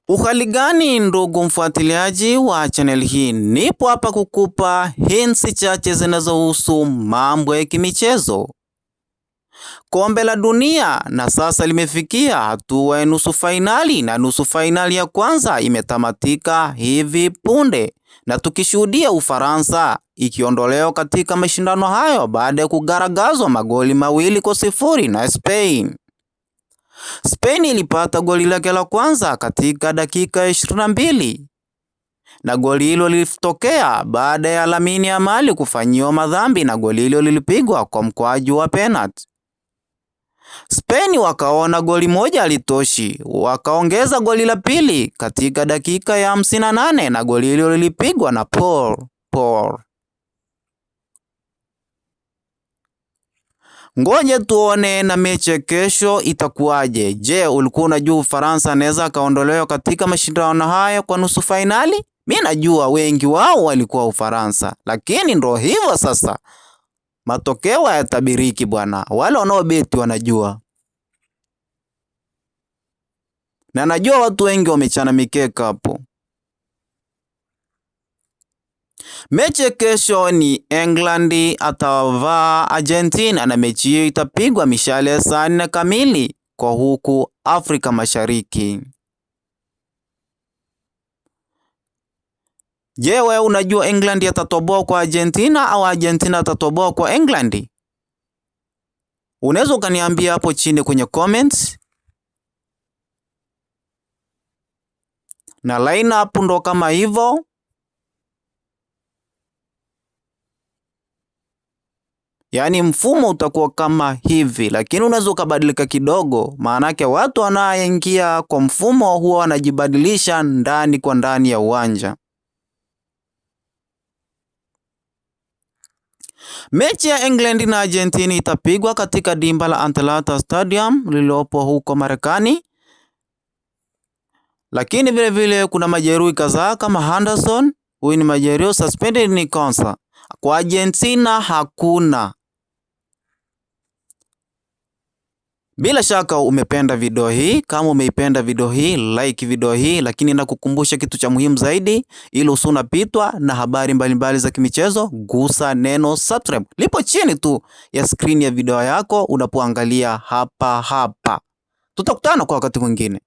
Uhali gani ndugu mfuatiliaji wa channel hii, nipo hapa kukupa hints chache zinazohusu mambo ya kimichezo. Kombe la dunia na sasa limefikia hatua ya nusu fainali, na nusu fainali ya kwanza imetamatika hivi punde, na tukishuhudia Ufaransa ikiondolewa katika mashindano hayo baada ya kugaragazwa magoli 2-0 na Spain. Spain ilipata goli lake la kwanza katika dakika 22, na goli hilo lilitokea baada ya Lamine Yamal kufanyiwa madhambi, na goli hilo lilipigwa kwa mkwaju wa penalty. Spain wakaona goli moja halitoshi, wakaongeza goli la pili katika dakika ya 58, na goli hilo lilipigwa na Paul. Ngoja tuone na mechi kesho itakuwaje. Je, ulikuwa unajua Ufaransa anaweza kaondolewa katika mashindano haya kwa nusu fainali? Mimi najua wengi wao walikuwa Ufaransa, lakini ndo hivyo sasa. Matokeo hayatabiriki bwana. Wale wanaobeti wanajua. Na najua watu wengi wamechana mikeka hapo. Mechi kesho ni England atavaa Argentina, na mechi hiyo itapigwa mishale ya saa 4 kamili kwa huku Afrika Mashariki. Je, wewe unajua England atatoboa kwa Argentina au Argentina atatoboa kwa England? Unaweza ukaniambia hapo chini kwenye comments. Na lineup ndo kama hivyo. Yaani mfumo utakuwa kama hivi, lakini unaweza ukabadilika kidogo, maanake watu wanaoingia kwa mfumo huwa wanajibadilisha ndani kwa ndani ya uwanja. Mechi ya England na Argentina itapigwa katika dimba la Atlanta Stadium lililopo huko Marekani. Lakini vile vile kuna majeruhi kadhaa kama Henderson, huyu ni majeruhi suspended, ni konsa. Kwa Argentina hakuna. Bila shaka umependa video hii. Kama umeipenda video hii, like video hii, lakini nakukumbusha kitu cha muhimu zaidi, ili usunapitwa na habari mbalimbali za kimichezo, gusa neno subscribe. Lipo chini tu ya screen ya video yako unapoangalia hapa. Tutakutana kwa wakati mwingine.